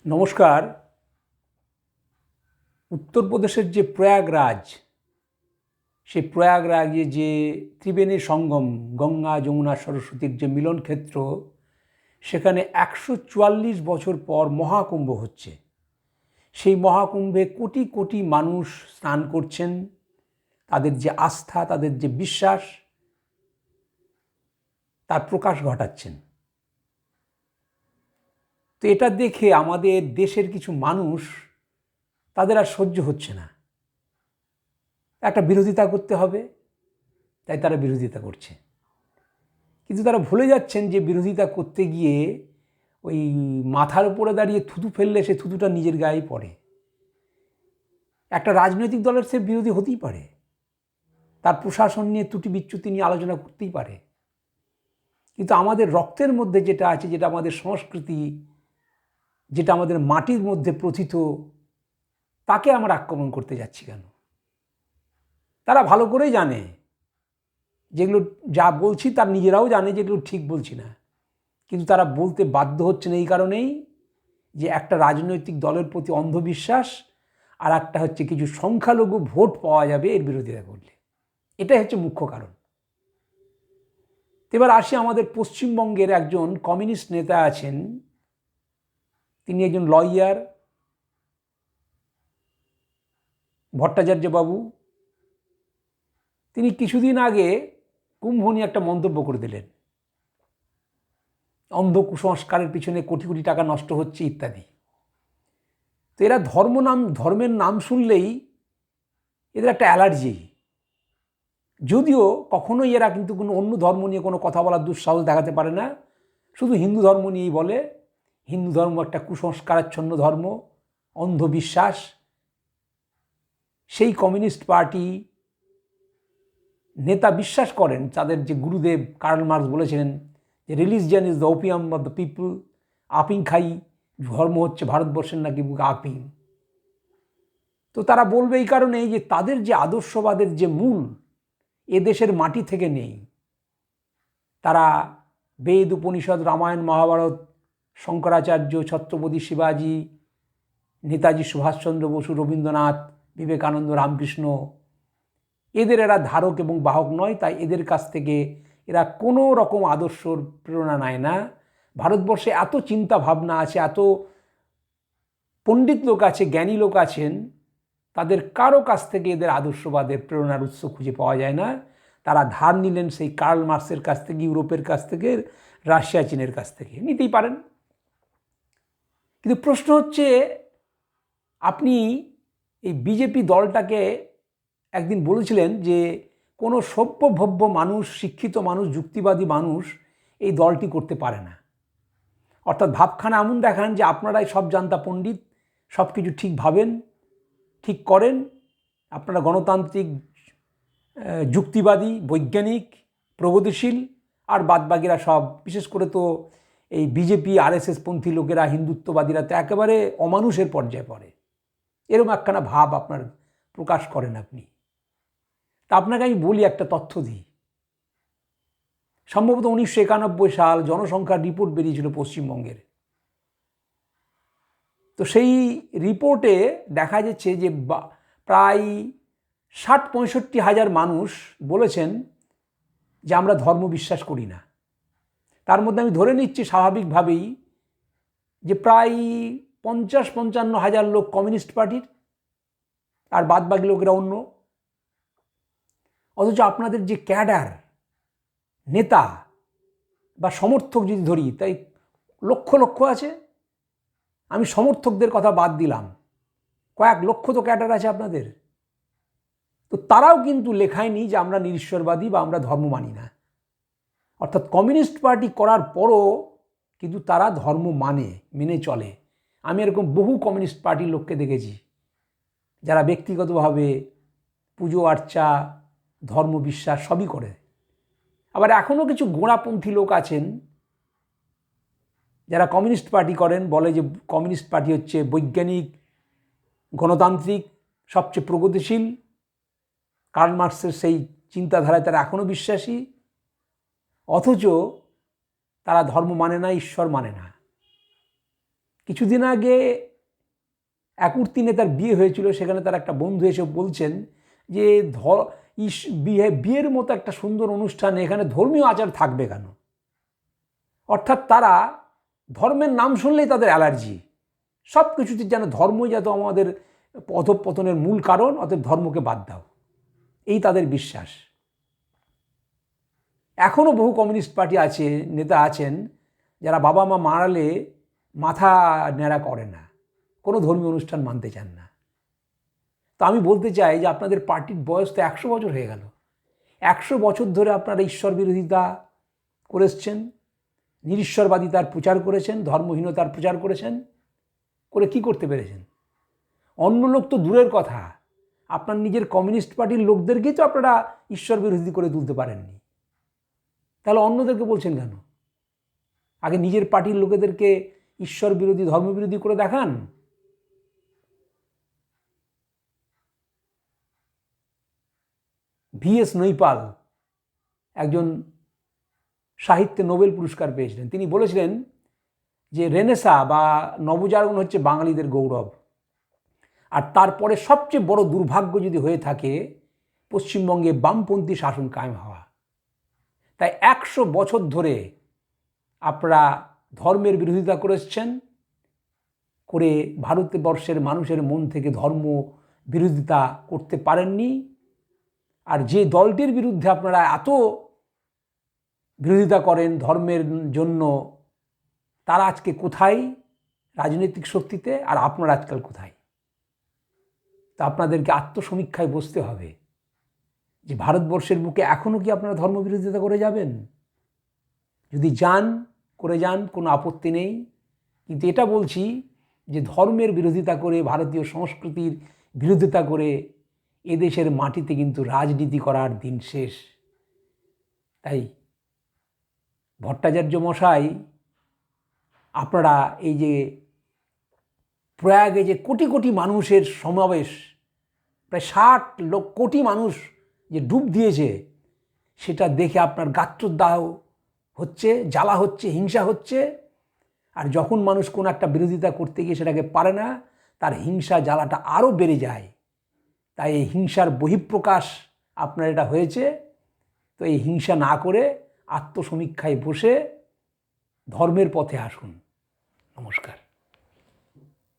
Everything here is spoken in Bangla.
নমস্কার। উত্তরপ্রদেশের যে প্রয়াগরাজ, সেই প্রয়াগরাজে যে ত্রিবেণী সঙ্গম, গঙ্গা যমুনা সরস্বতীর যে মিলন ক্ষেত্র, সেখানে 144 বছর পর মহাকুম্ভ হচ্ছে। সেই মহাকুম্ভে কোটি কোটি মানুষ স্নান করছেন, তাদের যে আস্থা, তাদের যে বিশ্বাস, তার প্রকাশ ঘটাচ্ছেন। তো এটা দেখে আমাদের দেশের কিছু মানুষ, তাদের আর সহ্য হচ্ছে না, একটা বিরোধিতা করতে হবে, তাই তারা বিরোধিতা করছে। কিন্তু তারা ভুলে যাচ্ছেন যে বিরোধিতা করতে গিয়ে ওই মাথার উপরে দাঁড়িয়ে থুতু ফেললে সে থুতুটা নিজের গায়েই পড়ে। একটা রাজনৈতিক দলের সে বিরোধী হতেই পারে, তার প্রশাসন নিয়ে ত্রুটি বিচ্যুতি নিয়ে আলোচনা করতেই পারে, কিন্তু আমাদের রক্তের মধ্যে যেটা আছে, যেটা আমাদের সংস্কৃতি, যেটা আমাদের মাটির মধ্যে প্রথিত, তাকে আমরা আক্রমণ করতে যাচ্ছি কেন? তারা ভালো করেই জানে যেগুলো যা বলছি তার নিজেরাও জানে যেগুলো ঠিক বলছি না, কিন্তু তারা বলতে বাধ্য হচ্ছেন এই কারণেই যে একটা রাজনৈতিক দলের প্রতি অন্ধবিশ্বাস, আর একটা হচ্ছে কিছু সংখ্যালঘু ভোট পাওয়া যাবে এর বিরোধিতা করলে। এটাই হচ্ছে মুখ্য কারণ। এবার আসি, আমাদের পশ্চিমবঙ্গের একজন কমিউনিস্ট নেতা আছেন, তিনি একজন লয়ার, ভট্টাচার্য বাবু। তিনি কিছুদিন আগে কুম্ভ নিয়ে একটা মন্তব্য করে দিলেন, অন্ধ কুসংস্কারের পিছনে কোটি কোটি টাকা নষ্ট হচ্ছে ইত্যাদি। তো এরা ধর্মের নাম শুনলেই এদের একটা অ্যালার্জি। যদিও কখনোই এরা কিন্তু কোনো অন্য ধর্ম নিয়ে কোনো কথা বলার দুঃসাহস দেখাতে পারে না, শুধু হিন্দু ধর্ম নিয়েই বলে। হিন্দু ধর্ম একটা কুসংস্কারাচ্ছন্ন ধর্ম, অন্ধবিশ্বাস। সেই কমিউনিস্ট পার্টি নেতা বিশ্বাস করেন, তাদের যে গুরুদেব কার্ল মার্কস বলেছিলেন যে religion is the opium of the people. আপিং খাই, ধর্ম হচ্ছে ভারতবর্ষের নাকি আপিং। তো তারা বলবে এই কারণেই যে তাদের যে আদর্শবাদের যে মূল এদেশের মাটি থেকে নেই। তারা বেদ, উপনিষদ, রামায়ণ, মহাভারত, শঙ্করাচার্য, ছত্রপতি শিবাজি, নেতাজি সুভাষচন্দ্র বসু, রবীন্দ্রনাথ, বিবেকানন্দ, রামকৃষ্ণ, এদের এরা ধারক এবং বাহক নয়। তাই এদের কাছ থেকে এরা কোনো রকম আদর্শর প্রেরণা নেয় না। ভারতবর্ষে এত চিন্তা ভাবনা আছে, এত পণ্ডিত লোক আছে, জ্ঞানী লোক আছেন, তাদের কারো কাছ থেকে এদের আদর্শবাদের প্রেরণার উৎস খুঁজে পাওয়া যায় না। তারা ধার নিলেন সেই কার্ল মার্কসের কাছ থেকে, ইউরোপের কাছ থেকে, রাশিয়া চীনের কাছ থেকে, নিতেই পারেন। কিন্তু প্রশ্ন হচ্ছে, আপনি এই বিজেপি দলটাকে একদিন বলেছিলেন যে কোনো সভ্যভব্য মানুষ, শিক্ষিত মানুষ, যুক্তিবাদী মানুষ এই দলটি করতে পারে না। অর্থাৎ ভাবখানা এমন দেখান যে আপনারাই সব জানতা পণ্ডিত, সব কিছু ঠিক ভাবেন, ঠিক করেন, আপনারা গণতান্ত্রিক, যুক্তিবাদী, বৈজ্ঞানিক, প্রগতিশীল, আর বাদবাকিরা সব, বিশেষ করে তো এই বিজেপি আরএসএস পন্থী লোকেরা, হিন্দুত্ববাদীরা তো একেবারে অমানুষের পর্যায়ে পড়ে। এরকম একখানা ভাব আপনার প্রকাশ করেন আপনি। তা আপনাকে আমি বলি, একটা তথ্য দিই। সম্ভবত 1991 সাল জনসংখ্যার রিপোর্ট বেরিয়েছিল পশ্চিমবঙ্গের। তো সেই রিপোর্টে দেখা যাচ্ছে যে প্রায় 60-65 হাজার মানুষ বলেছেন যে আমরা ধর্ম বিশ্বাস করি না। তার মধ্যে আমি ধরে নিচ্ছি স্বাভাবিকভাবেই যে প্রায় 50-55 হাজার লোক কমিউনিস্ট পার্টির, আর বাদবাকি লোকেরা অন্য। অথচ আপনাদের যে ক্যাডার, নেতা বা সমর্থক যদি ধরি, তাই লক্ষ লক্ষ আছে। আমি সমর্থকদের কথা বাদ দিলাম, কয়েক লক্ষ তো ক্যাডার আছে আপনাদের। তো তারাও কিন্তু লেখায় নেই যে আমরা নিরীশ্বরবাদী বা আমরা ধর্ম মানি না। অর্থাৎ কমিউনিস্ট পার্টি করার পরও কিন্তু তারা ধর্ম মেনে চলে। আমি এরকম বহু কমিউনিস্ট পার্টির লোককে দেখেছি যারা ব্যক্তিগতভাবে পুজো আর্চা, ধর্ম বিশ্বাস সবই করে। আবার এখনও কিছু গোঁড়াপন্থী লোক আছেন যারা কমিউনিস্ট পার্টি করেন, বলে যে কমিউনিস্ট পার্টি হচ্ছে বৈজ্ঞানিক, গণতান্ত্রিক, সবচেয়ে প্রগতিশীল। কার্ল মার্কসের সেই চিন্তাধারায় তারা এখনও বিশ্বাসী, অথচ তারা ধর্ম মানে না, ঈশ্বর মানে না। কিছুদিন আগে একুর্তি নেতার বিয়ে হয়েছিল, সেখানে তার একটা বন্ধু এসে বলছেন যে বিয়ের মতো একটা সুন্দর অনুষ্ঠানে এখানে ধর্মীয় আচার থাকবে কেন? অর্থাৎ তারা ধর্মের নাম শুনলেই তাদের অ্যালার্জি, সব কিছুতে যেন ধর্মই যত আমাদের অধঃপতনের মূল কারণ, অতএব ধর্মকে বাদ দাও, এই তাদের বিশ্বাস। এখনও বহু কমিউনিস্ট পার্টি আছে, নেতা আছেন যারা বাবা মা মারালে মাথা ন্যাড়া করে না, কোনো ধর্মীয় অনুষ্ঠান মানতে চান না। তো আমি বলতে চাই যে আপনাদের পার্টির বয়স তো 100 বছর হয়ে গেল। 100 বছর ধরে আপনারা ঈশ্বর বিরোধিতা করেছেন, নিরীশ্বরবাদিতার প্রচার করেছেন, ধর্মহীনতার প্রচার করেছেন, করে কি করতে পেরেছেন? অন্য লোক তো দূরের কথা, আপনার নিজের কমিউনিস্ট পার্টির লোকদেরকেই তো আপনারা ঈশ্বর বিরোধী করে তুলতে পারেননি, তাহলে অন্যদেরকে বলছেন কেন? আগে নিজের পার্টির লোকেদেরকে ঈশ্বর বিরোধী, ধর্মবিরোধী করে দেখান। ভিএস নৈপাল একজন সাহিত্যে নোবেল পুরস্কার পেয়েছিলেন। তিনি বলেছিলেন যে রেনেসা বা নবজাগরণ হচ্ছে বাঙালিদের গৌরব, আর তারপরে সবচেয়ে বড় দুর্ভাগ্য যদি হয়ে থাকে পশ্চিমবঙ্গে বামপন্থী শাসন কায়েম হওয়া। তাই 100 বছর ধরে আপনারা ধর্মের বিরোধিতা করেছেন, করে ভারতবর্ষের মানুষের মন থেকে ধর্ম বিরোধিতা করতে পারেননি। আর যে দলটির বিরুদ্ধে আপনারা এত বিরোধিতা করেন ধর্মের জন্য, তারা আজকে কোথায় রাজনৈতিক শক্তিতে, আর আপনারা আজকাল কোথায়? তা আপনাদেরকে আত্মসমীক্ষায় বসতে হবে যে ভারতবর্ষের বুকে এখনও কি আপনারা ধর্মবিরোধিতা করে যাবেন? যদি করে যান, কোনো আপত্তি নেই, কিন্তু এটা বলছি যে ধর্মের বিরোধিতা করে, ভারতীয় সংস্কৃতির বিরোধিতা করে এদেশের মাটিতে কিন্তু রাজনীতি করার দিন শেষ। তাই ভট্টাচার্য মশাই, আপনারা এই যে প্রয়াগে যে কোটি কোটি মানুষের সমাবেশ, প্রায় 60 কোটি মানুষ যে ডুব দিয়েছে, সেটা দেখে আপনার গাত্রদাহ হচ্ছে, জ্বালা হচ্ছে, হিংসা হচ্ছে। আর যখন মানুষ কোনো একটা বিরোধিতা করতে গিয়ে সেটাকে পারে না, তার হিংসা জ্বালাটা আরও বেড়ে যায়। তাই এই হিংসার বহিঃপ্রকাশ আপনার এটা হয়েছে। তো এই হিংসা না করে আত্মসমীক্ষায় বসে ধর্মের পথে আসুন। নমস্কার।